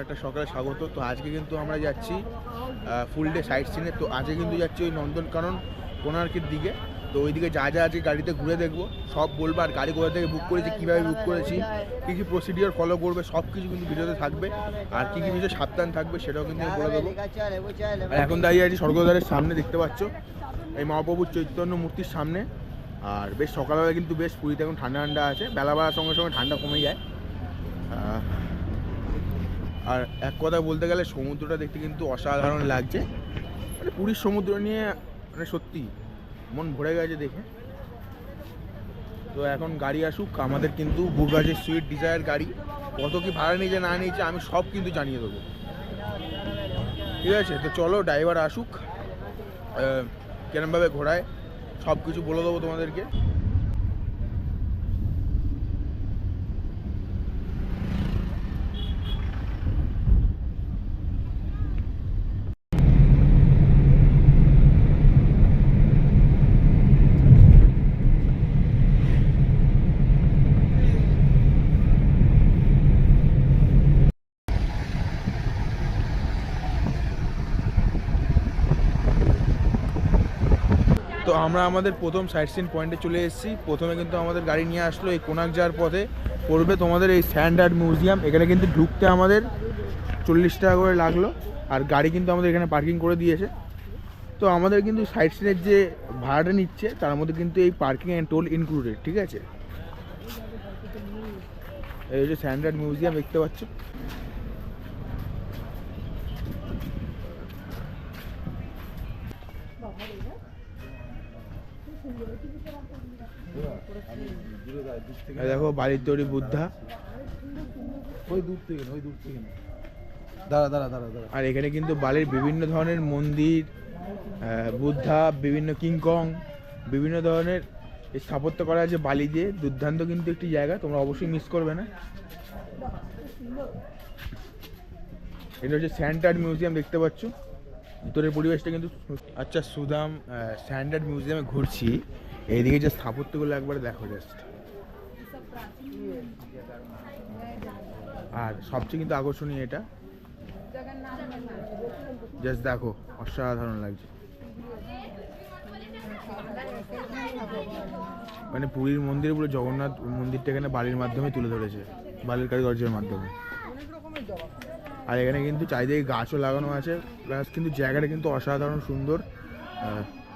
একটা সকালে স্বাগত। তো আজকে কিন্তু আমরা যাচ্ছি ফুল ডে সাইট সিনে। তো আজকে কিন্তু যাচ্ছি ওই নন্দনকানন কোণার্কের দিকে। তো ওইদিকে যা যা আজকে গাড়িতে ঘুরে দেখবো সব বলবো, আর গাড়ি কোথা থেকে বুক করেছি, কীভাবে বুক করেছি, কী কী প্রসিডিওর ফলো করবে, সব কিছু কিন্তু ভিডিওতে থাকবে। আর কী কী বিষয়ে সাবধান থাকবে সেটাও কিন্তু বলে দেবো। আর এখন দাঁড়িয়ে আছি স্বর্গদ্বারের সামনে, দেখতে পাচ্ছ এই মহাপ্রভুর চৈতন্য মূর্তির সামনে। আর বেশ সকালবেলা কিন্তু বেশ পুরীতে এখন ঠান্ডা ঠান্ডা আছে, বেলা বাড়ার সঙ্গে সঙ্গে ঠান্ডা কমে যায়। আর এক কথা বলতে গেলে সমুদ্রটা দেখতে কিন্তু অসাধারণ লাগছে। মানে পুরীর সমুদ্র নিয়ে মানে সত্যি মন ভরে গেছে দেখে। তো এখন গাড়ি আসুক, আমাদের কিন্তু বুক আছে সুইফট ডিজায়ার গাড়ি। কত কি ভাড়া নিয়েছে না নিয়েছে আমি সব কিন্তু জানিয়ে দেবো, ঠিক আছে? তো চলো ড্রাইভার আসুক, কেরমভাবে ঘোরায় সব কিছু বলে দেবো তোমাদেরকে। তো আমরা আমাদের প্রথম সাইট সিন পয়েন্টে চলে এসেছি। প্রথমে কিন্তু আমাদের গাড়ি নিয়ে আসলো এই কোণার্ক যাওয়ার পথে পড়বে তোমাদের এই স্যান্ড আর্ট মিউজিয়াম। এখানে কিন্তু ঢুকতে আমাদের 40 টাকা করে লাগলো, আর গাড়ি কিন্তু আমাদের এখানে পার্কিং করে দিয়েছে। তো আমাদের কিন্তু সাইট সিনের যে ভাড়াটা নিচ্ছে তার মধ্যে কিন্তু এই পার্কিং অ্যান্ড টোল ইনক্লুডেড, ঠিক আছে? এই যে স্যান্ড আর্ট মিউজিয়াম দেখতে পাচ্ছ। দেখো বাড়ির তৈরি বুদ্ধা, ওই দূর থেকে দাঁড়া দাঁড়া দাঁড়া দাঁড়া। আর এখানে কিন্তু বালির বিভিন্ন ধরনের মন্দির, বুদ্ধা, বিভিন্ন কিংকং, বিভিন্ন ধরনের স্থাপত্য করা আছে বালি দিয়ে। দুর্দান্ত কিন্তু একটি জায়গা, তোমরা অবশ্যই মিস করবে না। এটা হচ্ছে স্যান্ড আর্ট মিউজিয়াম, দেখতে পাচ্ছ ভিতরের পরিবেশটা কিন্তু। আচ্ছা সুদাম স্যান্ড আর্ট মিউজিয়ামে ঘুরছি, এইদিকে যে স্থাপত্যগুলো একবারে দেখো জাস্ট। আর সবচেয়ে কিন্তু আকর্ষণীয় এটা, জাস্ট দেখো অসাধারণ লাগছে। মানে পুরীর মন্দিরে পুরো জগন্নাথ মন্দিরটা এখানে বালির মাধ্যমে তুলে ধরেছে, বালির কারিগর্যের মাধ্যমে। আর এখানে কিন্তু চারিদিকে গাছও লাগানো আছে, প্লাস কিন্তু জায়গাটা কিন্তু অসাধারণ সুন্দর।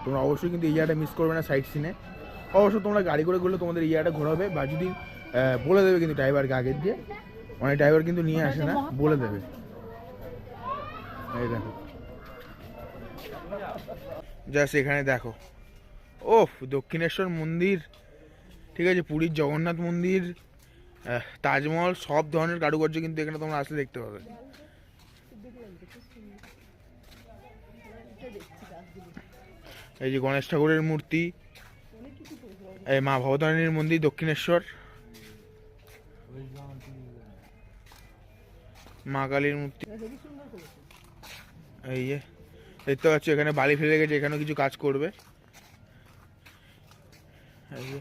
তোমরা অবশ্যই কিন্তু এই জায়গাটা মিস করবে না সাইট সিনে। অবশ্য তোমরা গাড়ি করে গেলে তোমাদের এই জায়গাটা ঘোরাবে, বা যদি বলে দেবে কিন্তু ড্রাইভারকে আগের দিয়ে, অনেক ড্রাইভার কিন্তু নিয়ে আসে না, বলে দেবে। এই দেখো জাস্ট এখানে দেখো, ওহ দক্ষিণেশ্বর মন্দির, ঠিক আছে, পুরীর জগন্নাথ মন্দির, তাজমহল, সব ধরনের কারুকার্য কিন্তু এখানে তোমরা আসলে দেখতে পাবে। এই যে গণেশ ঠাকুরের মূর্তি, এই মা ভবতারিণীর মন্দির দক্ষিণেশ্বর, মা কালীর মূর্তি। এই যে দেখতে পাচ্ছ এখানে বালি ফেলে গেছে, এখানেও কিছু কাজ করবে। এই যে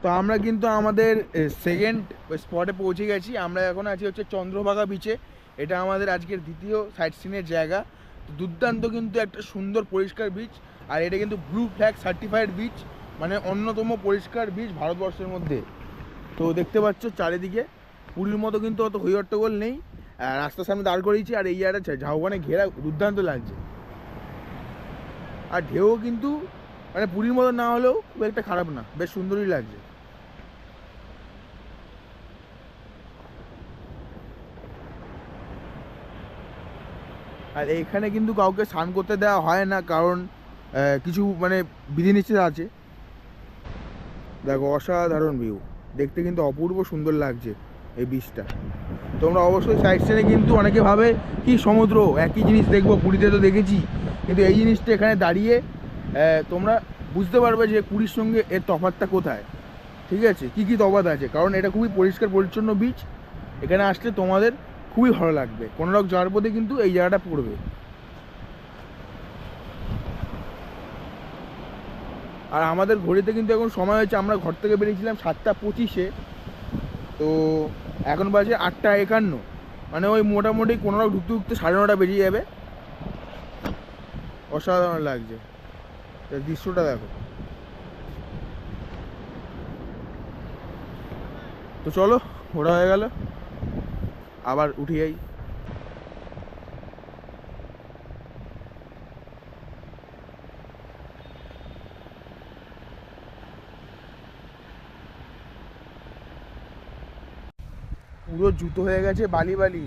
তো আমরা কিন্তু আমাদের সেকেন্ড স্পটে পৌঁছে গেছি। আমরা এখন আছি হচ্ছে চন্দ্রভাগা বিচে। এটা আমাদের আজকের দ্বিতীয় সাইট সিনের জায়গা। দুর্দান্ত কিন্তু একটা সুন্দর পরিষ্কার বিচ, আর এটা কিন্তু ব্লু ফ্ল্যাগ সার্টিফাইড বিচ, মানে অন্যতম পরিষ্কার বিচ ভারতবর্ষের মধ্যে। তো দেখতে পাচ্ছ চারিদিকে পুরীর মতো কিন্তু অত হইহট্টগোল নেই, রাস্তার সামনে দাঁড় করিয়েছি। আর এই জায়গাটা ঝাউবনে ঘেরা, দুর্দান্ত লাগছে। আর ঢেউ কিন্তু মানে পুরীর মতো না হলেও খুব একটা খারাপ না, বেশ সুন্দরই লাগছে। আর এইখানে কিন্তু কাউকে স্নান করতে দেওয়া হয় না, কারণ কিছু মানে বিধিনিষেধ আছে। দেখো অসাধারণ ভিউ, দেখতে কিন্তু অপূর্ব সুন্দর লাগছে এই বিচটা। তোমরা অবশ্যই সাইড সিনে কিন্তু অনেকে ভাবে কি সমুদ্র একই জিনিস দেখবো, পুরীতে তো দেখেছি, কিন্তু এই জিনিসটা এখানে দাঁড়িয়ে তোমরা বুঝতে পারবে যে পুরীর সঙ্গে এর তফাৎটা কোথায়, ঠিক আছে, কি কি তফাৎ আছে, কারণ এটা খুবই পরিষ্কার পরিচ্ছন্ন বিচ। এখানে আসলে তোমাদের খুবই ভালো লাগবে। কোনারক যাওয়ার পথে কিন্তু এই জায়গাটা পড়বে। আর আমাদের ঘড়িতে কিন্তু এখন সময় হয়েছে, আমরা ঘর থেকে বেরিয়েছিলাম 7:25-এ, তো এখন বাজে 8:51। মানে ওই মোটামুটি কোনারক ঢুকতে ঢুকতে 9:30 বেরিয়ে যাবে। অসাধারণ লাগছে, দৃশ্যটা দেখো। তো চলো, ঘোরা হয়ে গেল, আবার উঠে যাই। পুরো জুতো হয়ে গেছে বালি বালি।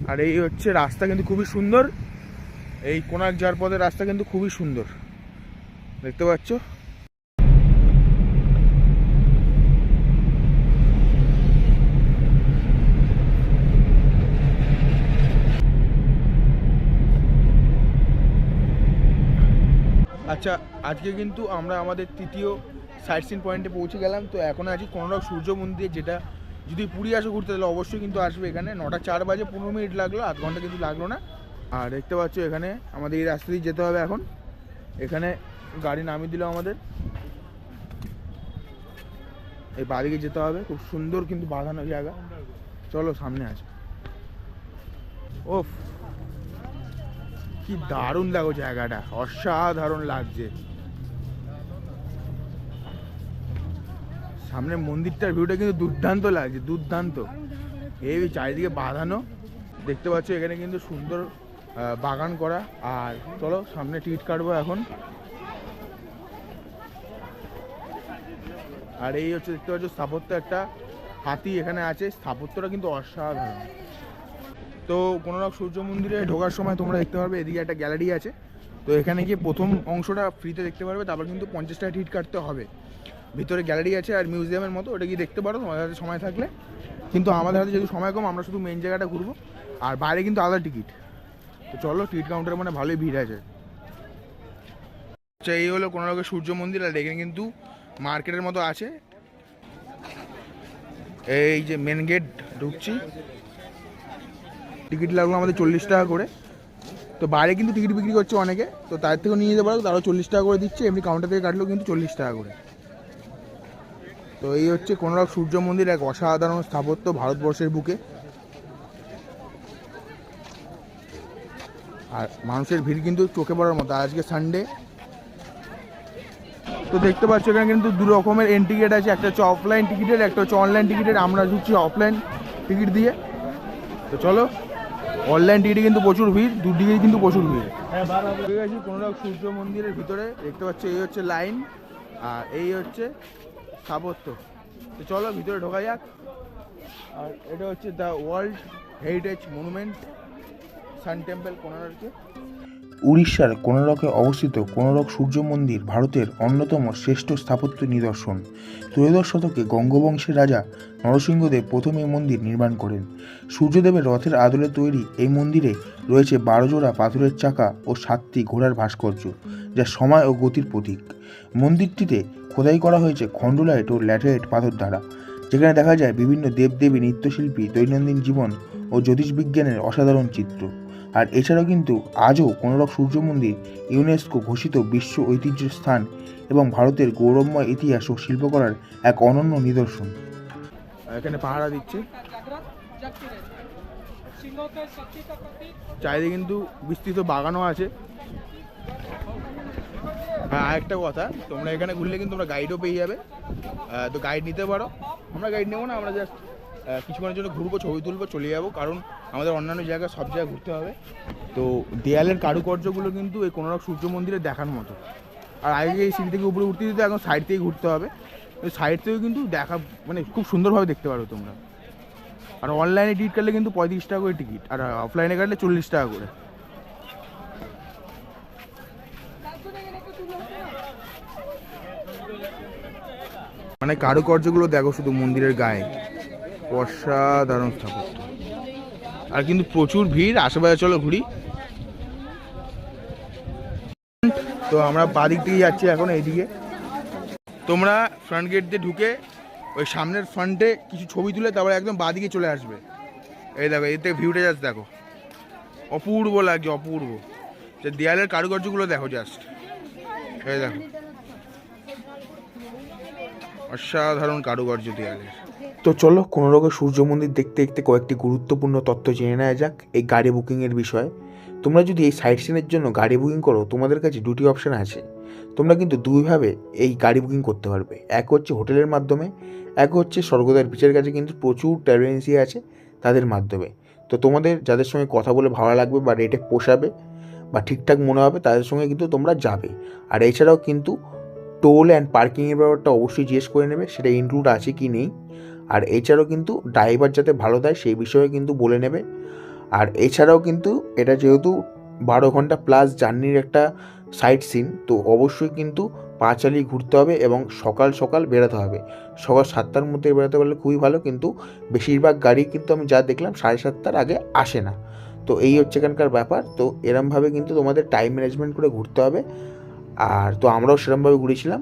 আর এই হচ্ছে রাস্তা, কিন্তু খুবই সুন্দর। এই কোনারক যাওয়ার পথে রাস্তা কিন্তু খুবই সুন্দর, দেখতে পাচ্ছ। আচ্ছা, আজকে কিন্তু আমরা আমাদের তৃতীয় সাইট সিন পয়েন্টে পৌঁছে গেলাম। তো এখন আছি কোনারক সূর্য মন্দির, যেটা যদি পুরী আসো ঘুরতে তাহলে অবশ্যই কিন্তু আসবে এখানে। 9:04 বাজে, 15 মিনিট লাগলো, আধ ঘন্টা কিন্তু লাগলো না। আর দেখতে পাচ্ছ এখানে আমাদের এই রাস্তা দিয়ে যেতে হবে। এখন এখানে গাড়ি নামিয়ে দিল আমাদের, এই বাদিকে যেতে হবে। খুব সুন্দর কিন্তু বাঁধানো জায়গা। চলো সামনে আছে। ওফ, কি দারুণ লাগো জায়গাটা, অসাধারণ লাগছে। সামনে মন্দিরটার ভিউটা কিন্তু দুর্দান্ত লাগছে, দুর্দান্ত। এই চারিদিকে বাঁধানো, দেখতে পাচ্ছ এখানে কিন্তু সুন্দর বাগান করা। আর চলো সামনে টিকিট কাটবো এখন। আর এই হচ্ছে দেখতে পাচ্ছ স্থাপত্য, একটা হাতি এখানে আছে। স্থাপত্যটা কিন্তু অসাধারণ। তো কোনারক সূর্য মন্দিরে ঢোকার সময় তোমরা দেখতে পারবে এদিকে একটা গ্যালারি আছে। তো এখানে গিয়ে প্রথম অংশটা ফ্রিতে দেখতে পারবে, তারপর কিন্তু 50 টাকা টিকিট কাটতে হবে। ভিতরে গ্যালারি আছে আর মিউজিয়ামের মতো, ওটা গিয়ে দেখতে পারো তোমাদের হাতে সময় থাকলে। কিন্তু আমাদের হাতে যেহেতু সময় কম, আমরা শুধু মেন জায়গাটা ঘুরবো। আর বাইরে কিন্তু আলাদা টিকিট। তো চলো, টিকিট কাউন্টারে মানে ভালোই ভিড় আছে। আচ্ছা, এই হলো কোনারকের সূর্য মন্দির। আর এখানে কিন্তু মার্কেটের মতো আছে। এই যে মেন গেট ঢুকছি, টিকিট লাগলো আমাদের 40 টাকা করে। তো বাইরে কিন্তু টিকিট বিক্রি করছে অনেকে, তো তার থেকেও নিয়ে যেতে পারো, তারাও 40 টাকা করে দিচ্ছে। এমনি কাউন্টার থেকে কাটলেও কিন্তু 40 টাকা করে। তো এই হচ্ছে কোনারক সূর্য মন্দির, এক অসাধারণ স্থাপত্য ভারতবর্ষের বুকে। আর মানুষের ভিড় কিন্তু চোখে পড়ার মতো। আজকে সানডে, তো দেখতে পাচ্ছ এখানে কিন্তু দু রকমের এন্ট্রি গেট আছে। একটা হচ্ছে অফলাইন টিকিটের, একটা হচ্ছে অনলাইন টিকিটের। আমরা ঢুকছি অফলাইন টিকিট দিয়ে। তো চলো, অনলাইন টিকিটে কিন্তু প্রচুর ভিড়, দুদিকেই কিন্তু প্রচুর ভিড়। ঠিক আছে, কোনারক সূর্য মন্দিরের ভিতরে দেখতে পাচ্ছ এই হচ্ছে লাইন, আর এই হচ্ছে স্থাপত্য। তো চলো ভিতরে ঢোকা যাক। আর এটা হচ্ছে the world heritage monument, sun temple কোনারকে। উড়িষ্যার কোনারকে অবস্থিত কোনারক সূর্য মন্দির ভারতের অন্যতম শ্রেষ্ঠ স্থাপত্য নিদর্শন। ত্রয়োদশ শতকে গঙ্গবংশের রাজা নরসিংহদেব প্রথম এই মন্দির নির্মাণ করেন। সূর্যদেবের রথের আদলে তৈরি এই মন্দিরে রয়েছে 12 জোড়া পাথরের চাকা ও 7টি ঘোড়ার ভাস্কর্য, যা সময় ও গতির প্রতীক। মন্দিরটিতে খোদাই করা হয়েছে খন্ডলাইট ও ল্যাটেরাইট পাথর দ্বারা, যেখানে দেখা যায় বিভিন্ন দেবদেবী, নৃত্যশিল্পী, দৈনন্দিন জীবন ও জ্যোতিষবিজ্ঞানের অসাধারণ চিত্র। আর এছাড়াও কিন্তু আজও কোনারক সূর্য মন্দির ইউনেস্কো ঘোষিত বিশ্ব ঐতিহ্য স্থান এবং ভারতের গৌরবময় ইতিহাস ও শিল্পকলার এক অনন্য নিদর্শন। এখানে পাহারা দিচ্ছে, চারিদিকে কিন্তু বিস্তৃত বাগানও আছে। হ্যাঁ, আরেকটা কথা, তোমরা এখানে ঘুরলে কিন্তু তোমরা গাইডও পেয়ে যাবে। তো গাইড নিতে পারো। আমরা গাইড নেবো না, আমরা জাস্ট কিছুক্ষণের জন্য ঘুরবো, ছবি তুলবো, চলে যাবো, কারণ আমাদের অন্যান্য জায়গা সব জায়গায় ঘুরতে হবে। তো দেয়ালের কারুকার্যগুলো কিন্তু এই কোনারক সূর্য মন্দিরে দেখার মতো। আর আগে এই সিঁড়ি থেকে উপরে উঠতে দিতে, এখন সাইড থেকে ঘুরতে হবে। ওই সাইড থেকেও কিন্তু দেখা মানে খুব সুন্দরভাবে দেখতে পারো তোমরা। আর অনলাইনে টিকিট কাটলে কিন্তু 35 টাকা করে টিকিট, আর অফলাইনে কাটলে 40 টাকা করে। মানে কারুকার্যগুলো দেখো শুধু মন্দিরের গায়ে, অসাধারণ স্থাপত্য। আর কিন্তু প্রচুর ভিড়, আশেপাশে চলো ঘুরি। তো আমরা বাদিক দিকে যাচ্ছি এখন এইদিকে। তোমরা ফ্রন্ট গেট দিয়ে ঢুকে ওই সামনের ফ্রন্টে কিছু ছবি তুলে তারপরে একদম বাদিকে চলে আসবে। এই দেখো, এর থেকে ভিউটা জাস্ট দেখো, অপূর্ব লাগছে, অপূর্ব। যে দেয়ালের কারুকার্যগুলো দেখো জাস্ট, এই দেখো, অসাধারণ কারুকার্য দেয়ালের। তো চলো কোনো রকম সূর্য মন্দির দেখতে দেখতে কয়েকটি গুরুত্বপূর্ণ তথ্য জেনে নেওয়া যাক এই গাড়ি বুকিংয়ের বিষয়ে। তোমরা যদি এই সাইট সিনের জন্য গাড়ি বুকিং করো, তোমাদের কাছে দুটি অপশান আছে। তোমরা কিন্তু দুইভাবে এই গাড়ি বুকিং করতে পারবে। এক হচ্ছে হোটেলের মাধ্যমে, এক হচ্ছে স্বর্গদ্বার বিচের কাছে কিন্তু প্রচুর ট্রাভেল এজেন্সি আছে, তাদের মাধ্যমে। তো তোমাদের যাদের সঙ্গে কথা বলে ভালো লাগবে বা রেটে পোষাবে বা ঠিকঠাক মনে হবে, তাদের সঙ্গে কিন্তু তোমরা যাবে। আর এছাড়াও কিন্তু টোল অ্যান্ড পার্কিংয়ের ব্যাপারটা অবশ্যই জিজ্ঞেস করে নেবে, সেটা ইনক্লুড আছে কি নেই। আর এছাড়াও কিন্তু ড্রাইভার যাতে ভালো দেয় সেই বিষয়ে কিন্তু বলে নেবে। আর এছাড়াও কিন্তু এটা যেহেতু 12 ঘন্টা প্লাস জার্নির একটা সাইট সিন, তো অবশ্যই কিন্তু পা চালিয়ে ঘুরতে হবে এবং সকাল সকাল বেরোতে হবে। সকাল 7টার মধ্যে বেরোতে পারলে খুবই ভালো, কিন্তু বেশিরভাগ গাড়ি কিন্তু আমি যা দেখলাম 7:30টার আগে আসে না। তো এই হচ্ছে এখানকার ব্যাপার। তো এরমভাবে কিন্তু তোমাদের টাইম ম্যানেজমেন্ট করে ঘুরতে হবে। আর তো আমরাও সেরমভাবে ঘুরেছিলাম।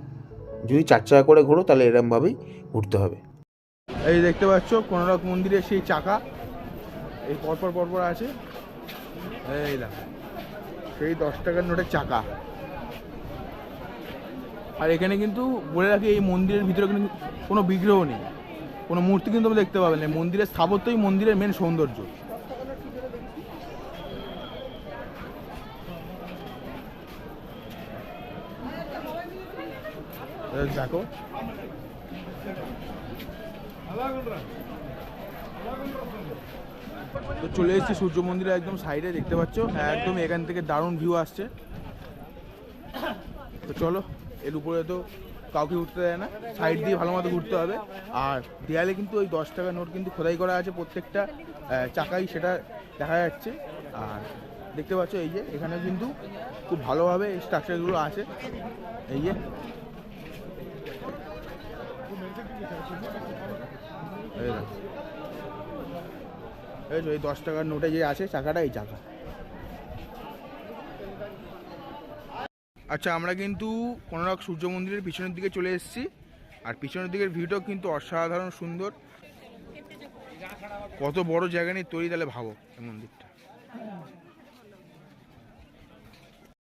যদি 4 চাকা করে ঘোরো তাহলে এরমভাবেই ঘুরতে হবে। এই দেখতে পাচ্ছ কোনারক মন্দিরের সেই চাকা, এই পরপর পরপর আছে, এই দেখো সেই 10 টাকার নোটের চাকা। আর এখানে কিন্তু বলে রাখি, এই মন্দিরের ভিতরে কিন্তু কোনো বিগ্রহ নেই, কোনো মূর্তি কিন্তু আমরা দেখতে পাবেন না। মন্দিরের স্থাপত্যই মন্দিরের মেন সৌন্দর্য। দেখো তো চলে এসেছি সূর্য মন্দিরের একদম সাইডে, দেখতে পাচ্ছ একদম এখান থেকে দারুণ ভিউ আসছে। তো চলো, এর উপরে তো কাউকে উঠতে দেয় না, সাইড দিয়ে ভালো মতো ঘুরতে হবে। আর দেয়ালে কিন্তু ওই 10 টাকার নোট কিন্তু খোদাই করা আছে প্রত্যেকটা চাকাই, সেটা দেখা যাচ্ছে। আর দেখতে পাচ্ছ এই যে এখানে কিন্তু খুব ভালোভাবে এই স্ট্রাকচারগুলো আছে। এই যে এই 10 টাকার নোটে যে আছে চাকাটা, এই চাকা। আচ্ছা, আমরা কিন্তু কোনারক সূর্য মন্দিরের পিছনের দিকে চলে এসেছি। আর পিছনের দিকের ভিউটাও কিন্তু অসাধারণ সুন্দর। কত বড় জায়গা নিয়ে তৈরি, তাহলে ভাবো এই মন্দিরটা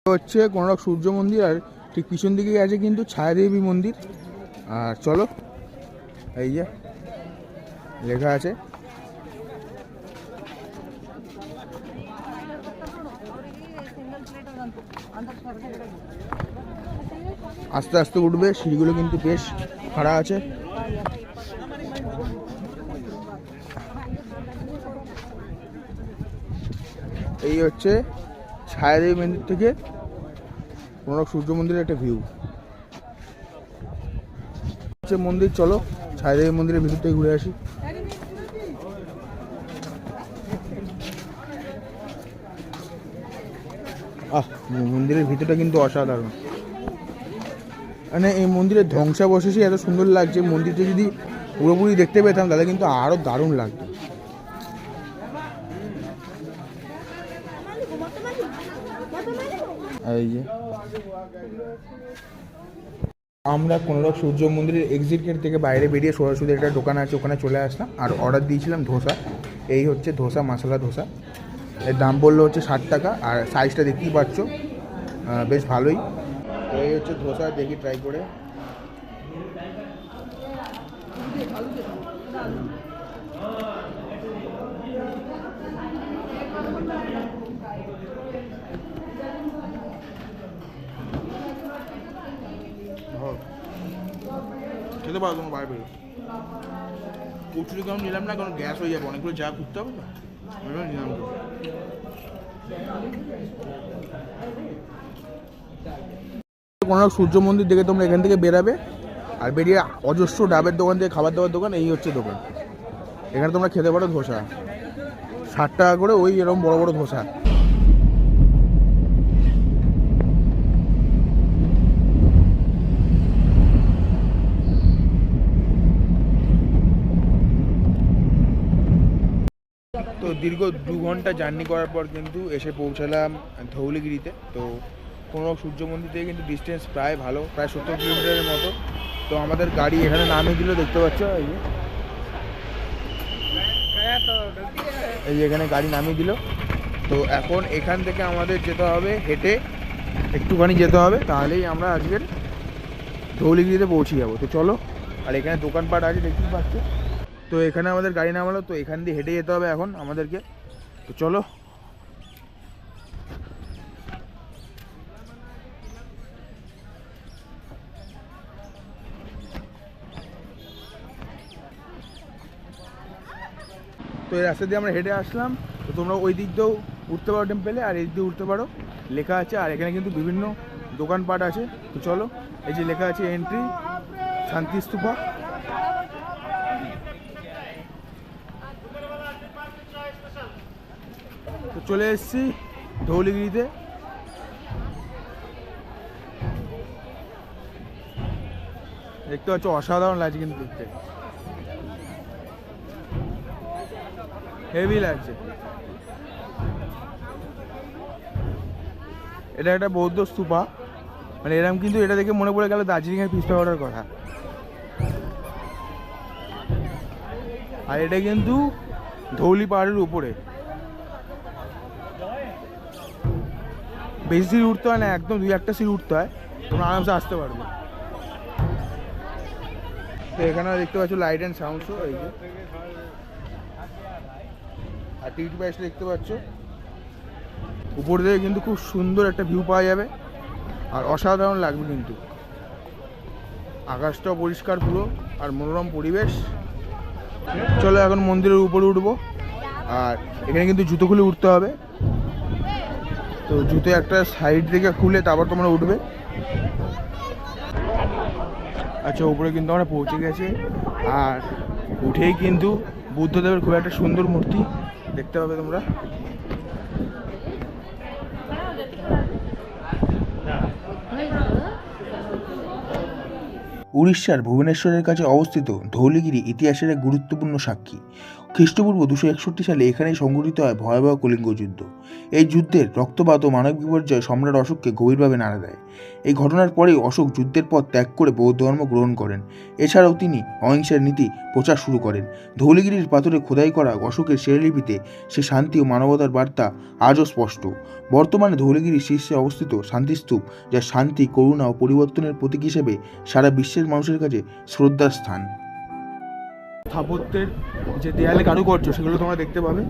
হচ্ছে কোনারক সূর্য মন্দির। আর ঠিক পিছন দিকে আছে কিন্তু ছায়াদেবী মন্দির। আর চলো, এই যে লেখা আছে, আস্তে আস্তে উঠবে, সিঁড়িগুলো কিন্তু বেশ খাড়া আছে। এই হচ্ছে ছায়াদেবী মন্দির থেকে কোনারক সূর্য মন্দিরের একটা ভিউ হচ্ছে মন্দির। চলো ছায়াদেবী মন্দিরের ভিতর থেকে ঘুরে আসি। মন্দিরের ভিতরটা কিন্তু অসাধারণ। মানে এই মন্দিরের ধ্বংসাবশেষে এত সুন্দর লাগছে। মন্দিরটা যদি পুরোপুরি দেখতে পেতাম তাহলে কিন্তু আরো দারুণ লাগতো। এই যে আমরা কোনারক সূর্য মন্দিরের এক্সিট গেট থেকে বাইরে বেরিয়ে সরাসরি একটা দোকান আছে, ওখানে চলে আসলাম। আর অর্ডার দিয়েছিলাম ধোসা। এই হচ্ছে ধোসা, মশলা ধোসা। এর দাম বললো হচ্ছে 60 টাকা। আর সাইজটা দেখতেই পাচ্ছ, বেশ ভালোই। এই হচ্ছে ধোসা, দেখি ট্রাই করে। খেতে পারো তোমার বাইরে বেরো। কচুরি কারণ নিলাম না, কারণ গ্যাস হয়ে যাবে, অনেকগুলো যা করতে হবে না, নিলাম তো। কোনারক সূর্য মন্দির দেখে তোমরা এখান থেকে বেরাবে, আর বেরিয়ে অজস্র ডাবের দোকান থেকে খাবার দাবার দোকান, এই হচ্ছে দোকান। এখানে তোমরা খেতে পারো ধোসা, 60 টাকা করে ওই এরকম বড় বড় ধোসা। তো দীর্ঘ 2 ঘন্টা জার্নি করার পর কিন্তু এসে পৌঁছালাম ধৌলিগিরিতে। তো কোনরক সূর্য মন্দির থেকে কিন্তু ডিস্টেন্স প্রায় ভালো, প্রায় 70 কিলোমিটারের মতো। তো আমাদের গাড়ি এখানে নামিয়ে দিল, দেখতে পাচ্ছ এই যে এখানে গাড়ি নামিয়ে দিল। তো এখন এখান থেকে আমাদের যেতে হবে হেঁটে, একটুখানি যেতে হবে, তাহলেই আমরা আজকের ধৌলিগিরিতে পৌঁছে যাবো। তো চলো, আর এখানে দোকানপাট আছে দেখতেই পাচ্ছ। তো এখানে আমাদের গাড়ি নামালো, তো এখান দিয়ে হেঁটে যেতে হবে এখন আমাদেরকে। তো চলো। তো এই রাস্তা দিয়ে আমরা হেঁটে আসলাম। তো তোমরা ওই দিক দিয়েও উঠতে পারো টেম্পেলে, আর এই দিক দিয়ে উঠতে পারো, লেখা আছে। আর এখানে কিন্তু বিভিন্ন দোকানপাট আছে। তো চলো, এই যে লেখা আছে এন্ট্রি শান্তিস্তূপা। তো চলে এসেছি ধৌলিগিরিতে। দেখতে পাচ্ছ অসাধারণ লাগছে কিন্তু দেখতে, হেভি লাগছে। এটা একটা বৌদ্ধ স্তূপা, মানে এরকম কিন্তু এটা দেখে মনে পড়ে গেল দার্জিলিংয়ের পিস্তা পাউডার কথা। আর এটা কিন্তু ধৌলি পাহাড়ের উপরে, বেশি সিঁড়ি উঠতে হয় না, একদম 2-1টা সিঁড়ি উঠতে হয়, তোমরা আরামসে আসতে পারবে। তো এখানে দেখতে পাচ্ছ লাইট অ্যান্ড সাউন্ড শো, এই যে আর টিকিট প্রাইসটা দেখতে পাচ্ছ। উপর থেকে কিন্তু খুব সুন্দর একটা ভিউ পাওয়া যাবে, আর অসাধারণ লাগবে কিন্তু। আকাশটাও পরিষ্কার পুরো, আর মনোরম পরিবেশ। চলো এখন মন্দিরের উপরে উঠবো, আর এখানে কিন্তু জুতো খুলে উঠতে হবে। তো জুতো একটা সাইড থেকে খুলে তারপর তোমরা উঠবে। আচ্ছা, উপরে কিন্তু আমরা পৌঁছে গেছি, আর উঠেই কিন্তু বুদ্ধদেবের খুব একটা সুন্দর মূর্তি দেখতে পাবে তোমরা। উড়িষ্যার ভুবনেশ্বরের কাছে অবস্থিত ধৌলিগিরি ইতিহাসের এক গুরুত্বপূর্ণ সাক্ষী। খ্রিস্টপূর্ব 261 সালে এখানেই সংঘটিত হয় ভয়াবহ কলিঙ্গ যুদ্ধ। এই যুদ্ধের রক্তপাত ও মানবিক বিপর্যয় সম্রাট অশোককে গভীরভাবে নাড়া দেয়। এই ঘটনার পরেই অশোক যুদ্ধের পথ ত্যাগ করে বৌদ্ধ ধর্ম গ্রহণ করেন। এছাড়াও তিনি অহিংসার নীতি প্রচার শুরু করেন। ধৌলিগিরির পাথরে খোদাই করা অশোকের শিলালিপিতে সে শান্তি ও মানবতার বার্তা আজও স্পষ্ট। বর্তমানে ধৌলিগিরির শীর্ষে অবস্থিত শান্তিস্তূপ, যা শান্তি, করুণা ও পরিবর্তনের প্রতীক হিসেবে সারা বিশ্বের মানুষের কাছে শ্রদ্ধার স্থান। স্থাপত্যের যে দেয়ালে কারুকার্য সেগুলো তোমরা দেখতে পাবে,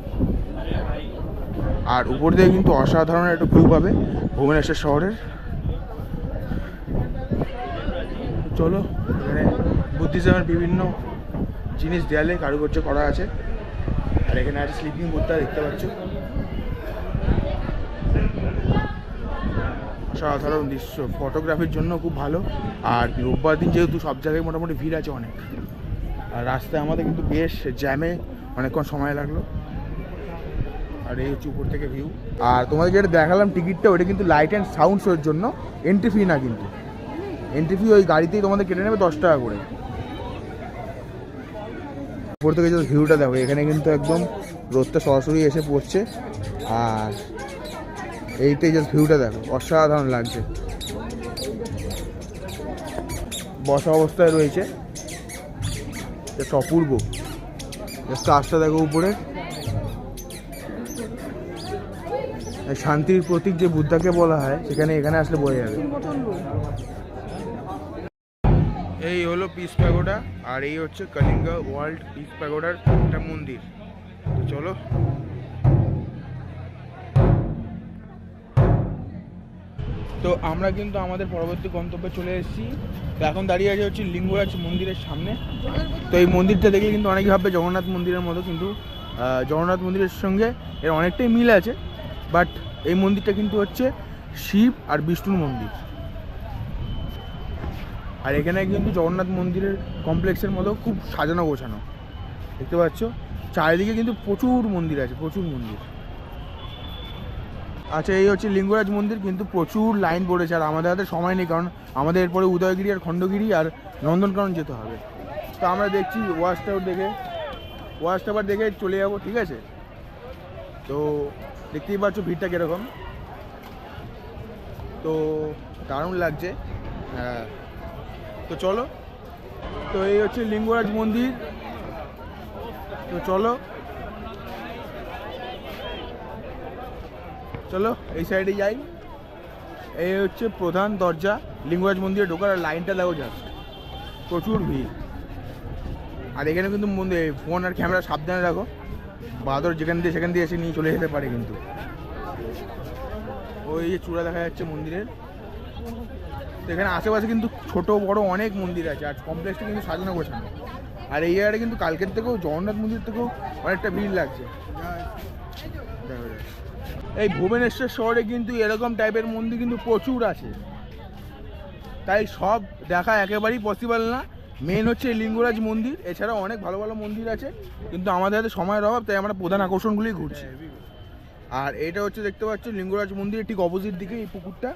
আর উপর দিয়ে কিন্তু অসাধারণ একটা ভিউ পাবে ভুবনেশ্বর শহরের। চলো, এখানে বুদ্ধিজমের বিভিন্ন জিনিস দেয়ালে কারুকার্য করা আছে, আর এখানে আছে স্লিপিং বুদ্ধা দেখতে পাচ্ছ। অসাধারণ দৃশ্য, ফটোগ্রাফির জন্য খুব ভালো। আর রোববার দিন যেহেতু সব জায়গায় মোটামুটি ভিড় আছে অনেক, আর রাস্তায় আমাদের কিন্তু বেশ জ্যামে অনেকক্ষণ সময় লাগলো। আর এই হচ্ছে উপর থেকে ভিউ। আর তোমাদের যেটা দেখালাম টিকিটটা, ওটা কিন্তু লাইট অ্যান্ড সাউন্ড শোর জন্য, এন্ট্রি ফি না কিন্তু। এন্ট্রি ফি ওই গাড়িতেই তোমাদের কেটে নেবে 10 টাকা করে। উপর থেকে যে ভিউটা দেখো, এখানে কিন্তু একদম রোদটা সরাসরি এসে পড়ছে, আর এইটাই জাস্ট ভিউটা দেখো, অসাধারণ লাগছে। বসা অবস্থায় রয়েছে, জাস্ট অপূর্ব। জাস্ট কাজটা দেখো উপরে, শান্তির প্রতীক যে বুদ্ধাকে বলা হয়, সেখানে এখানে আসলে বোঝা যাবে। এই হলো পিস প্যাগোডা, আর এই হচ্ছে কলিঙ্গ ওয়ার্ল্ড পিস প্যাগোডার একটা মন্দির। তো চলো, তো আমরা কিন্তু আমাদের পরবর্তী গন্তব্যে চলে এসেছি। তো এখন দাঁড়িয়ে আছে হচ্ছে লিঙ্গরাজ মন্দিরের সামনে। তো এই মন্দিরটা দেখলে কিন্তু অনেকে ভাববে জগন্নাথ মন্দিরের মতো, কিন্তু জগন্নাথ মন্দিরের সঙ্গে এর অনেকটাই মিল আছে। বাট এই মন্দিরটা কিন্তু হচ্ছে শিব আর বিষ্ণুর মন্দির। আর এখানে কিন্তু জগন্নাথ মন্দিরের কমপ্লেক্সের মতো খুব সাজানো গোছানো দেখতে পাচ্ছ। চারিদিকে কিন্তু প্রচুর মন্দির আছে, প্রচুর মন্দির। আচ্ছা, এই হচ্ছে লিঙ্গরাজ মন্দির, কিন্তু প্রচুর লাইন পড়েছে, আর আমাদের হাতে সময় নেই, কারণ আমাদের এরপরে উদয়গিরি আর খণ্ডগিরি আর নন্দনকানন যেতে হবে। তো আমরা দেখছি ওয়াচ টাওয়ার দেখে চলে যাবো, ঠিক আছে? তো দেখতেই পাচ্ছ ভিড়টা কীরকম। তো দারুণ লাগছে। হ্যাঁ, তো চলো। তো এই হচ্ছে লিঙ্গরাজ মন্দির। তো চলো চলো এই সাইডে যাই। এই হচ্ছে প্রধান দরজা লিঙ্গরাজ মন্দিরে ঢোকার। আর লাইনটা দেখো জাস্ট, প্রচুর ভিড়। আর এখানে কিন্তু ফোন আর ক্যামেরা সাবধানে রাখো, বাদর যেখান দিয়ে সেখান দিয়ে এসে নিয়ে চলে যেতে পারে কিন্তু। ওই যে চূড়া দেখা যাচ্ছে মন্দিরের। তো এখানে আশেপাশে কিন্তু ছোট বড় অনেক মন্দির আছে, আর কমপ্লেক্সটা কিন্তু সাজানো গোছানো। আর এই জায়গাটা কিন্তু কালকের থেকেও জগন্নাথ মন্দির থেকেও অনেকটা ভিড় লাগছে। এই ভুবনেশ্বর শহরে কিন্তু এরকম টাইপের মন্দির কিন্তু প্রচুর আছে, তাই সব দেখা একেবারেই পসিবল না। মেন হচ্ছে এই লিঙ্গরাজ মন্দির, এছাড়াও অনেক ভালো ভালো মন্দির আছে, কিন্তু আমাদের হাতে সময়ের অভাব, তাই আমরা প্রধান আকর্ষণগুলোই ঘুরছি। আর এটা হচ্ছে দেখতে পাচ্ছ লিঙ্গরাজ মন্দিরের ঠিক অপোজিট দিকে এই পুকুরটা।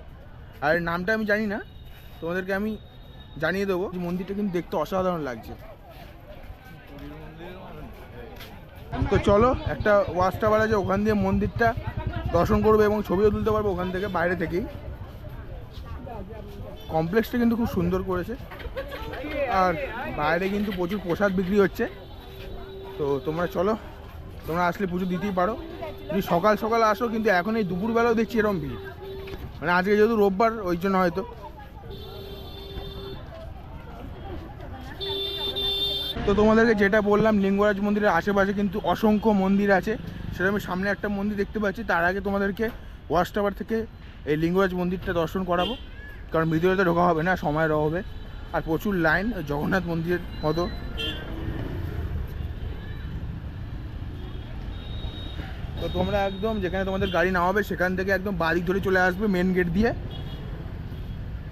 আর নামটা আমি জানি না, তোমাদেরকে আমি জানিয়ে দেবো। মন্দিরটা কিন্তু দেখতে অসাধারণ লাগছে। তো চলো, একটা ওয়াচ টাওয়ার আছে, ওখান দিয়ে মন্দিরটা দর্শন করবো এবং ছবিও তুলতে পারবো ওখান থেকে, বাইরে থেকেই। কমপ্লেক্সটা কিন্তু খুব সুন্দর করেছে। আর বাইরে কিন্তু প্রচুর প্রসাদ বিক্রি হচ্ছে। তো তোমরা চলো, তোমরা আসলে পুজো দিতেই পারো। যদি সকাল সকাল আসো, কিন্তু এখন এই দুপুরবেলাও দেখছি এরকম ভিড়, মানে আজকে যেহেতু রোববার ওই জন্য হয়তো। তো তোমাদেরকে যেটা বললাম, লিঙ্গরাজ মন্দিরের আশেপাশে কিন্তু অসংখ্য মন্দির আছে। সেটা আমি সামনে একটা মন্দির দেখতে পাচ্ছি। তার আগে তোমাদেরকে ওয়াচ টাওয়ার থেকে এই লিঙ্গরাজ মন্দিরটা দর্শন করাবো, কারণ ভিতরে তো ঢোকা হবে না, সময়ের অভাবে। আর প্রচুর লাইন জগন্নাথ মন্দিরের মতো। তো তোমরা একদম যেখানে তোমাদের গাড়ি নামাবে সেখান থেকে একদম বাদিক ধরে চলে আসবে মেন গেট দিয়ে,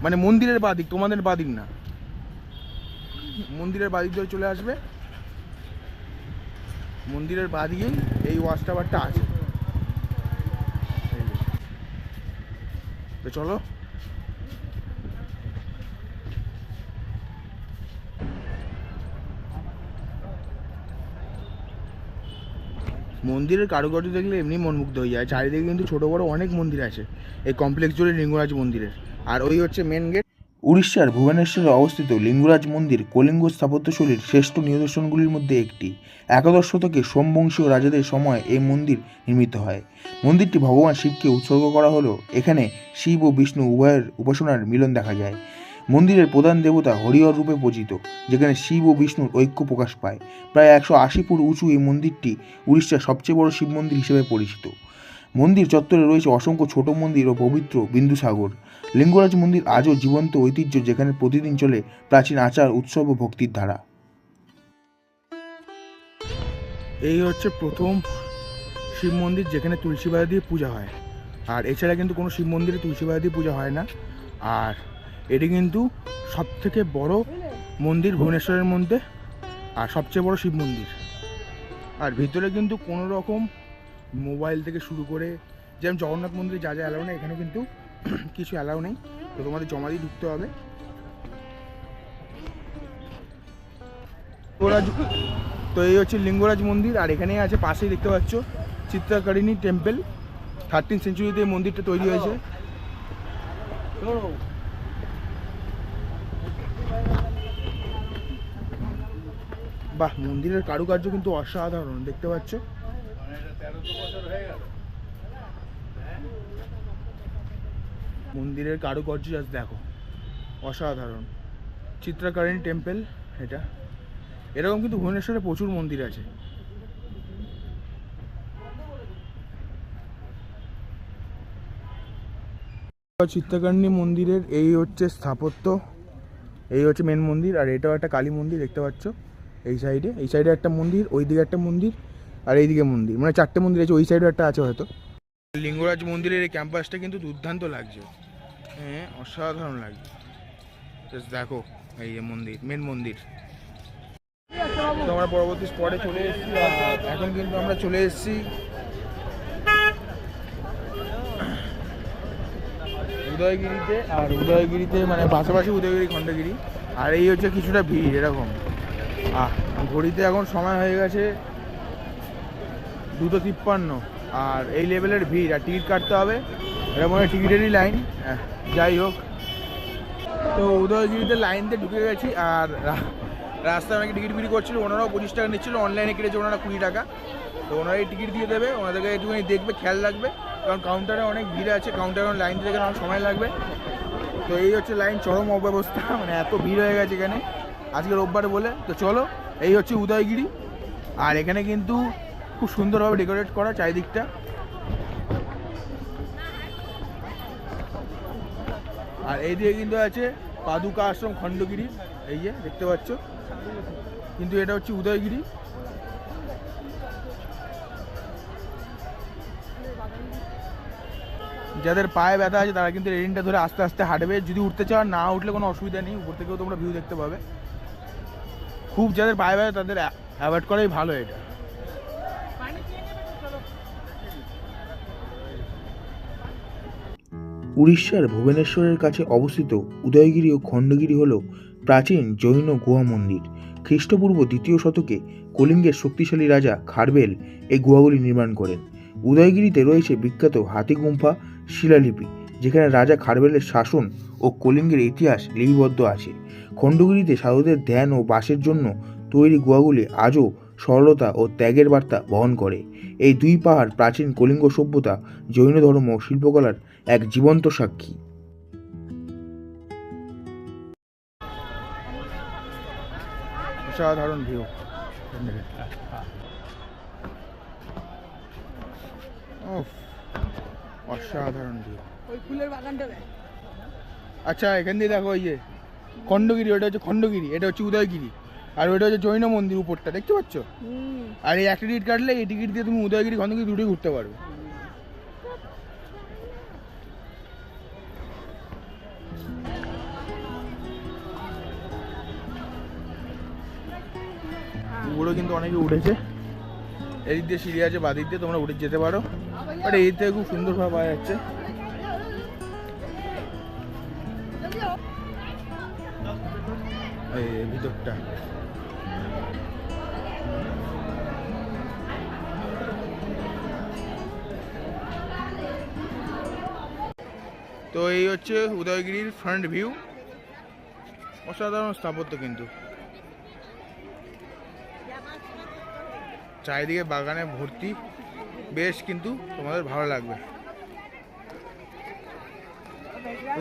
মানে মন্দিরের বাদিক, তোমাদের বাদিক না, মন্দিরের বাদিক ধরে চলে আসবে। মন্দিরের বাদিকেই এই ওয়াচ টাওয়ারটা আছে। তো চলো। মন্দিরের কারুকার্য দেখলে এমনি মনমুগ্ধ হয়ে যায়। চারিদিকে কিন্তু ছোটো বড়ো অনেক মন্দির আছে এই কমপ্লেক্স জুড়ে লিঙ্গরাজ মন্দিরের। আর ওই হচ্ছে মেন গেট। উড়িষ্যার ভুবনেশ্বরে অবস্থিত লিঙ্গরাজ মন্দির কলিঙ্গ স্থাপত্যশৈলীর শ্রেষ্ঠ নিদর্শনগুলির মধ্যে একটি। একাদশ শতকে সোমবংশীয় রাজাদের সময় এই মন্দির নির্মিত হয়। মন্দিরটি ভগবান শিবকে উৎসর্গ করা হলেও এখানে শিব ও বিষ্ণু উভয়ের উপাসনার মিলন দেখা যায়। মন্দিরের প্রধান দেবতা হরিহর রূপে পূজিত, যেখানে শিব ও বিষ্ণুর ঐক্য প্রকাশ পায়। প্রায় 180 ফুট উঁচু এই মন্দিরটি উড়িষ্যার সবচেয়ে বড় শিব মন্দির হিসেবে পরিচিত। মন্দির চত্বরে রয়েছে অসংখ্য ছোট মন্দির ও পবিত্র বিন্দুসাগর। লিঙ্গরাজ মন্দির আজও জীবন্ত ঐতিহ্য, যেখানে প্রতিদিন চলে প্রাচীন আচার, উৎসব ও ভক্তির ধারা। এই হচ্ছে প্রথম শিব মন্দির যেখানে তুলসী পাতা দিয়ে পূজা হয়। আর এছাড়া কিন্তু কোনো শিব মন্দিরে তুলসী পাতা দিয়ে পূজা হয় না। আর এটি কিন্তু সবথেকে বড় মন্দির ভুবনেশ্বরের মধ্যে, আর সবচেয়ে বড় শিব মন্দির। আর ভিতরে কিন্তু কোনো রকম মোবাইল থেকে শুরু করে, যেমন জগন্নাথ মন্দিরে যা যা অ্যালাউ নেই, এখানে কিন্তু কিছু অ্যালাউ নেই। তো তোমাদের জমা দিয়ে ঢুকতে হবে। তো এই হচ্ছে লিঙ্গরাজ মন্দির। আর এখানেই আছে, পাশেই দেখতে পাচ্ছ চিত্রাকারিণী টেম্পল। 13th সেঞ্চুরিতে এই মন্দিরটা তৈরি হয়েছে। বাহ, মন্দিরের কারুকার্য কিন্তু অসাধারণ, দেখতে পাচ্ছ। মন্দিরের কারুকার্য জাস্ট দেখো, অসাধারণ। চিত্রাকারিণী টেম্পল এটা। এরকম কিন্তু ভুবনেশ্বরে প্রচুর মন্দির আছে। চিত্রাকারিণী মন্দিরের এই হচ্ছে স্থাপত্য, এই হচ্ছে মেন মন্দির। আর এটাও একটা কালী মন্দির, দেখতে পাচ্ছ। এই সাইডে একটা মন্দির, ওই দিকে একটা মন্দির, আর এইদিকে মন্দির, মানে 4টে মন্দির আছে। ওই সাইডেও একটা আছে হয়তো। লিঙ্গরাজ মন্দিরের এই ক্যাম্পাসটা কিন্তু দুর্দান্ত লাগছে, হ্যাঁ অসাধারণ লাগছে। দেখো এই যে মন্দির, মেন মন্দির। তো আমরা পরবর্তী স্পটে চলে এসেছি। এখন কিন্তু আমরা চলে এসেছি উদয়গিরিতে। আর উদয়গিরিতে মানে পাশাপাশি উদয়গিরি, খণ্ডগিরি। আর এই হচ্ছে কিছুটা ভিড় এরকম। ঘড়িতে এখন সময় হয়ে গেছে 2:53। আর এই লেভেলের ভিড়, আর টিকিট কাটতে হবে। এরকম টিকিটেরই লাইন। যাই হোক, তো উদয়গিরিতে লাইন দিয়ে ঢুকে গেছি। আর রাস্তায় অনেকে টিকিট বিক্রি করছিল, ওনারাও 25 টাকা নিচ্ছিল, অনলাইনে কেটেছে ওনারা 20 টাকা। তো ওনারাই টিকিট দিয়ে দেবে, ওনাদেরকে একটুখানি দেখবে, খেয়াল রাখবে, কারণ কাউন্টারে অনেক ভিড় আছে, কাউন্টারে লাইন দিতে গেলে অনেক সময় লাগবে। তো এই হচ্ছে লাইন, চরম অব্যবস্থা, মানে এত ভিড় হয়ে গেছে এখানে আজকে রোববার বলে। তো চলো, এই হচ্ছে উদয়গিরি। আর এখানে কিন্তু খুব সুন্দরভাবে ডেকোরেট করা চারিদিকটা। আর এই দিকে কিন্তু আছে পাদুকা আশ্রম খণ্ডগিরি, এই যে দেখতে পাচ্ছ, কিন্তু এটা হচ্ছে উদয়গিরি। যাদের পায়ে ব্যথা আছে তারা কিন্তু রেলিংটা ধরে আস্তে আস্তে হাঁটবে, যদি উঠতে চাও, না উঠলে কোনো অসুবিধা নেই, উপর থেকেও তোমরা ভিউ দেখতে পাবে। খুব যাদের পায়ে ব্যথা তাদের অ্যাভয়েড করাই ভালো এটা। উড়িষ্যার ভুবনেশ্বরের কাছে অবস্থিত উদয়গিরি ও খণ্ডগিরি হল প্রাচীন জৈন গুহা মন্দির। খ্রিস্টপূর্ব 2য় শতকে কলিঙ্গের শক্তিশালী রাজা খারবেল এই গুহাগুলি নির্মাণ করেন। উদয়গিরিতে রয়েছে বিখ্যাত হাতিগুম্ফা শিলালিপি, যেখানে রাজা খারবেলের শাসন ও কলিঙ্গের ইতিহাস লিপিবদ্ধ আছে। খণ্ডগিরিতে সাধুদের ধ্যান ও বাসের জন্য তৈরি গুহাগুলি আজও সরলতা ও ত্যাগের বার্তা বহন করে। এই দুই পাহাড় প্রাচীন কলিঙ্গ সভ্যতা, জৈন ধর্ম ও শিল্পকলার এক জীবন্ত সাক্ষী। অসাধারণ ভিউ, অসাধারণ ভিউ। ওই ফুলের বাগানটা। আচ্ছা, এখান দিয়ে দেখো, ওই যে খণ্ডগিরি, ওটা হচ্ছে খণ্ডগিরি, এটা হচ্ছে উদয়গিরি, আর ওইটা হচ্ছে জৈন মন্দির উপরটা দেখতে পাচ্ছ। আর এই একটা টিকিট কাটলে এই টিকিট দিয়ে তুমি উদয়গিরি খণ্ডগিরি দুটোই ঘুরতে পারবে। উপরে কিন্তু অনেকে উঠেছে, এদিক দিয়ে সিঁড়ি আছে, বাদিক দিয়ে তোমরা উঠে যেতে পারো, বাট এই থেকে খুব সুন্দরভাবে পাওয়া যাচ্ছে। এই ভিতরটা তো এই হচ্ছে উদয়গিরির ফ্রন্ট ভিউ। অসাধারণ স্থাপত্য, কিন্তু চারিদিকে বাগানে ভর্তি, বেশ কিন্তু তোমাদের ভালো লাগবে।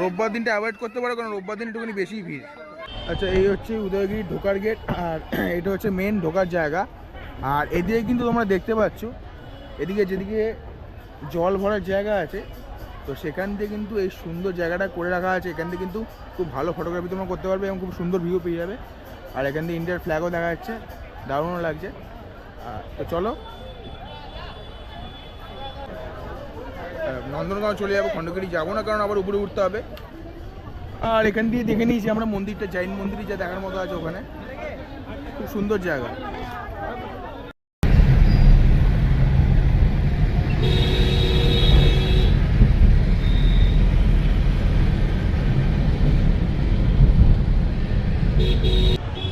রোববার দিনটা অ্যাভয়েড করতে পারো, কারণ রোববার দিন একটুখানি বেশি ভিড়। আচ্ছা, এই হচ্ছে উদয়গিরি ঢোকার গেট, আর এটা হচ্ছে মেন ঢোকার জায়গা। আর এদিকে কিন্তু তোমরা দেখতে পাচ্ছ, এদিকে যেদিকে জল ভরার জায়গা আছে, তো সেখান দিয়ে কিন্তু এই সুন্দর জায়গাটা করে রাখা আছে। এখান থেকে কিন্তু খুব ভালো ফটোগ্রাফি তোমরা করতে পারবে এবং খুব সুন্দর ভিউ পেয়ে যাবে। আর এখান দিয়ে ইন্ডিয়ার ফ্ল্যাগও দেখা যাচ্ছে, দারুণ লাগছে। তো চলো, নন্দনগাঁও চলে যাবো, খণ্ডগিরি যাবো না, কারণ আবার উপরে উঠতে হবে। আর এখান দিয়ে দেখে নিয়েছি আমরা মন্দিরটা, জৈন মন্দিরই যা দেখার মতো আছে ওখানে, খুব সুন্দর জায়গা।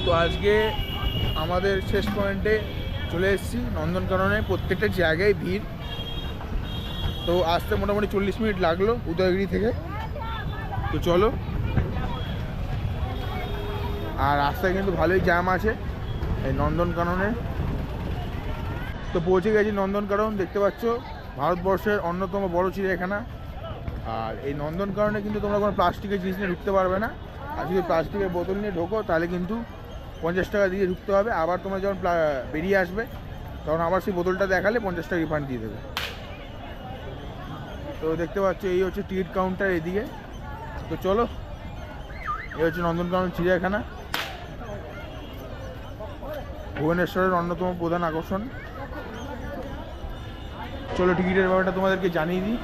তো আজকে আমাদের শেষ পয়েন্টে চলে এসেছি, নন্দনকাননে। প্রত্যেকটা জায়গায় ভিড়, তো আসতে মোটামুটি 40 মিনিট লাগলো উদয়গিরি থেকে। তো চলো, আর রাস্তায় কিন্তু ভালোই জ্যাম আছে এই নন্দনকাননে। তো পৌঁছে গেছি নন্দনকানন, দেখতে পাচ্ছ ভারতবর্ষের অন্যতম বড় চিড়িয়াখানা। আর এই নন্দনকাননে কিন্তু তোমরা কোনো প্লাস্টিকের জিনিস নিয়ে ঢুকতে পারবে না, আর যদি প্লাস্টিকের বোতল নিয়ে ঢোকো তাহলে কিন্তু 50 টাকা দিয়ে ঢুকতে হবে। আবার তোমরা যখন বেরিয়ে আসবে তখন আবার সেই বোতলটা দেখালে 50 টাকা রিফান্ড দিয়ে দেবে। তো দেখতে পাচ্ছ এই হচ্ছে টিকিট কাউন্টার এদিকে। তো চলো, এই হচ্ছে নন্দনকানন চিড়িয়াখানা, ভুবনেশ্বরের অন্যতম প্রধান আকর্ষণ। চলো, টিকিটের ব্যাপারটা তোমাদেরকে জানিয়ে দিই।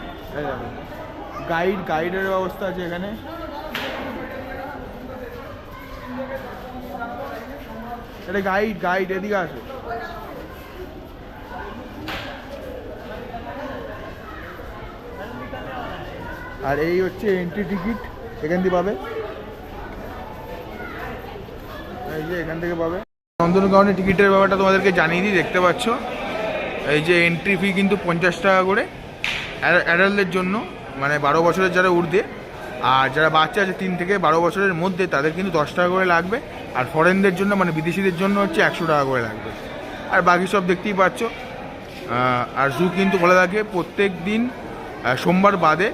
গাইডের ব্যবস্থা আছে এখানে। এটা গাইড এদিকে আসো। আর এই হচ্ছে এন্ট্রি টিকিট, এখান থেকে পাবে, এই যে এখান থেকে পাবে। নন্দনকাননের টিকিটের ব্যাপারটা তোমাদেরকে জানিয়ে দিই, দেখতে পাচ্ছ এই যে এন্ট্রি ফি কিন্তু 50 টাকা করে অ্যাডাল্টদের জন্য, মানে 12 বছরের যারা ঊর্ধ্বে আর যারা বাচ্চা আছে 3 থেকে 12 বছরের মধ্যে তাদের কিন্তু 10 টাকা করে লাগবে, আর ফরেনদের জন্য মানে বিদেশিদের জন্য হচ্ছে 100 টাকা করে লাগবে। আর বাকি সব দেখতেই পাচ্ছ। আর জু কিন্তু বলে থাকে প্রত্যেক দিন সোমবার বাদে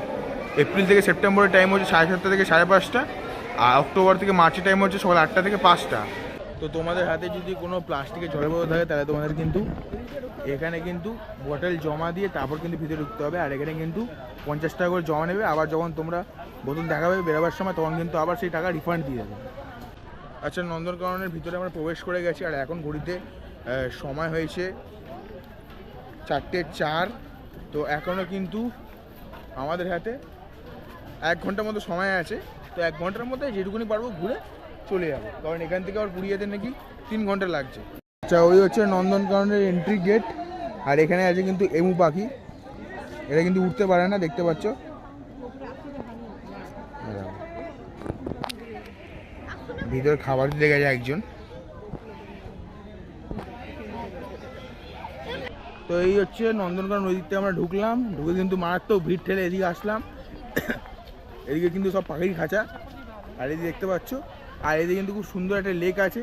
এপ্রিল থেকে সেপ্টেম্বরের টাইম হচ্ছে 7:30 থেকে 5:30, আর অক্টোবর থেকে মার্চের টাইম হচ্ছে সকাল 8টা থেকে 5টা। তো তোমাদের হাতে যদি কোনো প্লাস্টিকের জলের বোতল থাকে তাহলে তোমাদের কিন্তু এখানে কিন্তু বটল জমা দিয়ে তারপর কিন্তু ভিতরে ঢুকতে হবে। আর এখানে কিন্তু 50 টাকা করে জমা নেবে, আবার যখন তোমরা বোতল দেখাবে বেরোবার সময় তখন কিন্তু আবার সেই টাকা রিফান্ড দিয়ে দেবে। আচ্ছা, নন্দনকাননের ভিতরে আমরা প্রবেশ করে গেছি, আর এখন ঘড়িতে সময় হয়েছে 4:04। তো এখনও কিন্তু আমাদের হাতে 1 ঘন্টার মতো সময় আছে। তো 1 ঘন্টার মধ্যে যেটুকুনি পারবো ঘুরে চলে যাবো, কারণ এখান থেকে আবার পুরী যেতে নাকি 3 ঘন্টা লাগছে। আচ্ছা, ওই হচ্ছে নন্দনকাননের এন্ট্রি গেট, আর এখানে আছে কিন্তু এমু পাখি। এটা কিন্তু উঠতে পারে না, দেখতে পাচ্ছ। ভিতরে খাবার দিতে গেছে একজন। তো এই হচ্ছে নন্দনকানন। ওই দিক থেকে আমরা ঢুকলাম, ঢুকে কিন্তু মারাত্মক ভিড় ঠেলে এদিকে আসলাম। এদিকে কিন্তু সব পাখির খাঁচা, আর এদিকে দেখতে পাচ্ছ। আর এদিকে কিন্তু খুব সুন্দর একটা লেক আছে,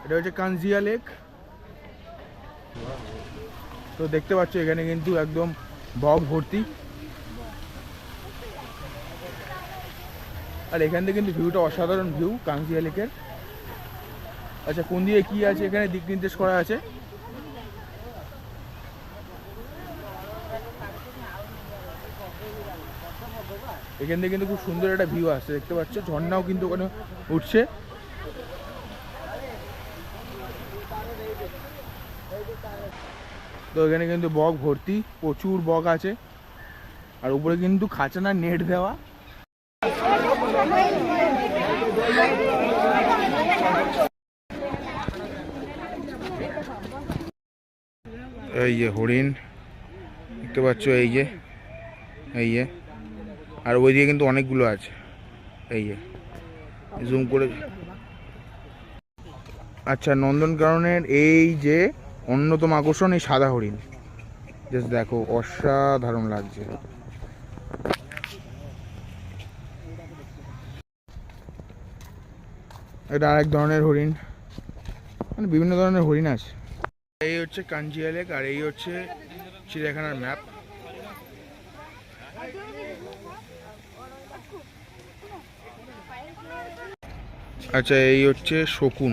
এটা হচ্ছে কাঞ্জিয়া লেক। তো দেখতে পাচ্ছ এখানে কিন্তু একদম বক ভর্তি, আর এখান থেকে কিন্তু ভিউটা অসাধারণ ভিউ কাঞ্জিয়া লেকের। আচ্ছা, কোন দিকে কি আছে এখানে দিক নির্দেশ করা আছে। এখান থেকে কিন্তু খুব সুন্দর একটা ভিউ আসছে, দেখতে পাচ্ছ। ঝর্ণাও কিন্তু ওখানে উঠছে। তো এখানে কিন্তু বক ভর্তি, প্রচুর বক আছে, আর উপরে কিন্তু খাঁচানা নেট দেওয়া। এই যে হরিণ দেখতে পাচ্ছ, এই যে আর ওইদিকে কিন্তু অনেকগুলো আছে, এই যে জুম করে। আচ্ছা, নন্দনকাননের এই যে অন্যতম আকর্ষণ এই সাদা হরিণ, জাস্ট দেখো অসাধারণ লাগছে। এটা আরেক ধরনের হরিণ, মানে বিভিন্ন ধরনের হরিণ আছে। এই হচ্ছে কাঞ্জিয়া লেক, আর এই হচ্ছে চিড়িয়াখানার ম্যাপ। আচ্ছা, এই হচ্ছে শকুন।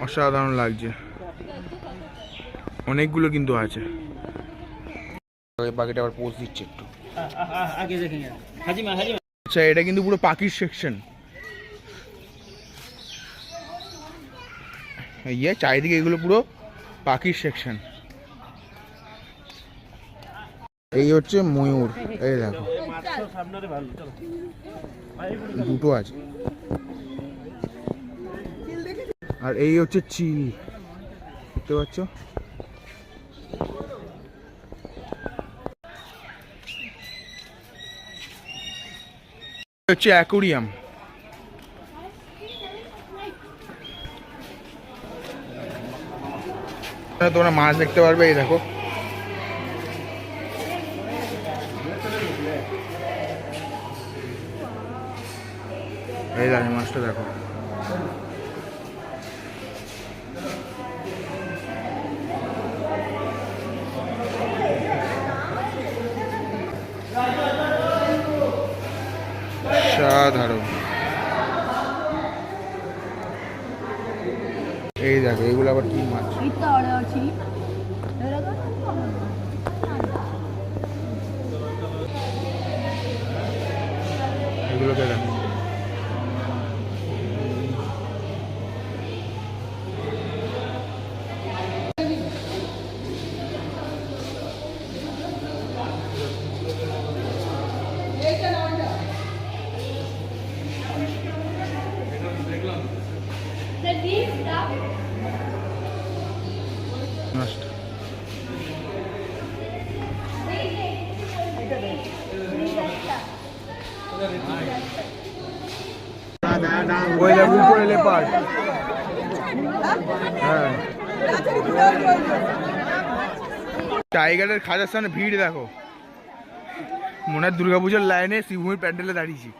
অসাধারণ লাগছে, অনেকগুলো কিন্তু আছে। পাখিটা আবার পোজ দিচ্ছে একটু। আচ্ছা, এটা কিন্তু পুরো পাখির সেকশন। ইয়ে চারিদিকে এগুলো পুরো পাখির সেকশন। এই হচ্ছে ময়ূর, এই দেখো দুটো আছে। আর এই হচ্ছে চিল, দেখতে পাচ্ছ। হচ্ছে অ্যাকোরিয়াম। তোমরা মাছ দেখতে পারবে, এই দেখো। এই দেখো মাছটা দেখো। সাধারণ, এই দেখো এগুলো আবার কি মাছ। এগুলোকে দেখো। মাছটা ওই দেখো উপরে লেপার্ড। হ্যাঁ, টাইগারের খাঁচার সামনে ভিড় দেখো, মনে হয় দুর্গাপুজোর লাইনে শিবভূমির প্যান্ডেলে দাঁড়িয়েছি।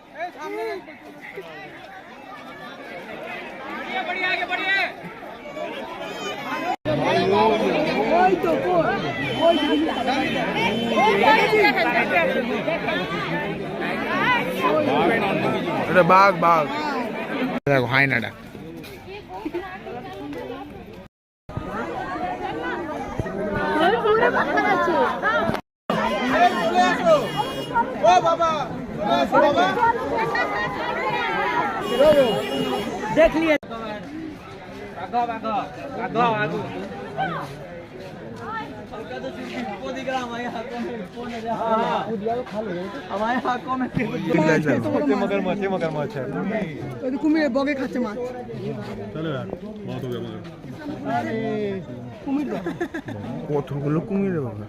এটা বাঘ, বাঘ দেখো, হায়নাটা। देख लिए কুমির বগে খাচ্ছে মাছ। কতগুলো কুমির বাবা।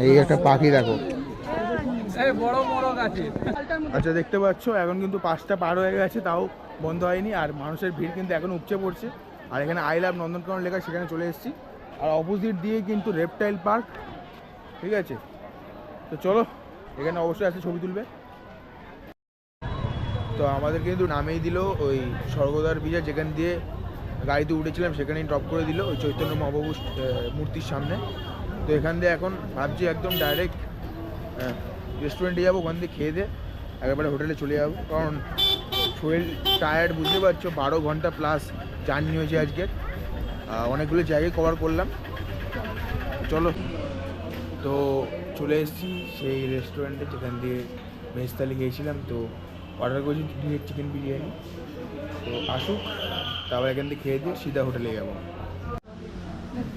এই একটা পাখি দেখো। আচ্ছা, দেখতে পাচ্ছ এখন কিন্তু 5টা পার হয়ে গেছে, তাও বন্ধ হয়নি, আর মানুষের ভিড় কিন্তু এখন উপচে পড়ছে। আর এখানে আই লাভ নন্দনকানন লেখা, সেখানে চলে এসেছি। আর অপোজিট দিয়ে কিন্তু রেপটাইল পার্ক, ঠিক আছে। তো চলো, এখানে অবশ্যই আসে ছবি তুলবে। তো আমাদের কিন্তু নামেই দিল ওই স্বর্গদ্বার ব্রিজে, যেখান দিয়ে গাড়িতে উঠেছিলাম সেখানেই ড্রপ করে দিল ওই চৈতন্য মহাপ্রভু মূর্তির সামনে। তো এখান দিয়ে এখন ভাবছি একদম ডাইরেক্ট রেস্টুরেন্টে যাবো, ওখান দিয়ে খেয়ে দিয়ে একেবারে হোটেলে চলে যাবো, কারণ শরীর টায়ার্ড, বুঝতে পারছো, 12 ঘন্টা প্লাস জার্নি হয়েছে আজকে। অনেকগুলো জায়গায় কভার করলাম। চলো, তো চলে এসেছি সেই রেস্টুরেন্টে যেখান দিয়ে ভেজ থালি খেয়েছিলাম। তো অর্ডার করেছি 2 চিকেন বিরিয়ানি। তো আসুক, তারপর এখান থেকে খেয়ে দিয়ে সিধা হোটেলে যাবো।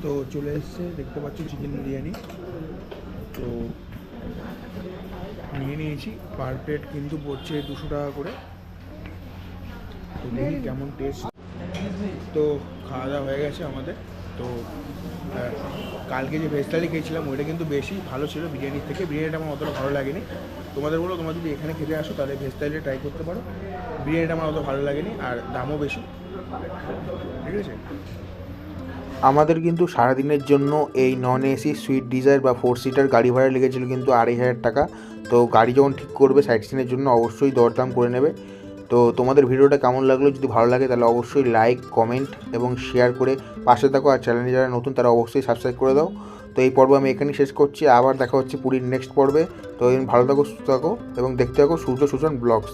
তো চলে এসছে, দেখতে পাচ্ছ চিকেন বিরিয়ানি। তো নিয়ে নিয়েছি, পার প্লেট কিন্তু পড়ছে 200 টাকা করে। তো দেখি কেমন টেস্ট। তো খাওয়া দাওয়া হয়ে গেছে আমাদের। তো কালকে যে ভেজ থালি খেয়েছিলাম ওইটা কিন্তু বেশি ভালো ছিল বিরিয়ানির থেকে। বিরিয়ানিটা আমার অতটা ভালো লাগেনি। তোমাদের বলো, তোমরা যদি এখানে খেতে আসো তাহলে ভেজ থালিটা ট্রাই করতে পারো। বিরিয়ানিটা আমার অত ভালো লাগেনি, আর দামও বেশি, ঠিক আছে। আমাদের কিন্তু সারাদিনের জন্য এই নন এসি সুইট ডিজায়ার বা 4 সিটার গাড়ি ভাড়া লেগেছিলো কিন্তু 2500 টাকা। তো গাড়ি যখন ঠিক করবে সাইট সিনের জন্য অবশ্যই দরদাম করে নেবে। তো তোমাদের ভিডিওটা কেমন লাগলো, যদি ভালো লাগে তাহলে অবশ্যই লাইক, কমেন্ট এবং শেয়ার করে পাশে থাকো। আর চ্যানেলে যারা নতুন তারা অবশ্যই সাবস্ক্রাইব করে দাও। তো এই পর্ব আমি এখানেই শেষ করছি, আবার দেখা হচ্ছে পুরীর নেক্সট পর্বে। তো ভালো থাকো, সুস্থ থাকো এবং দেখতে থাকো সূর্য সুজন ব্লগস।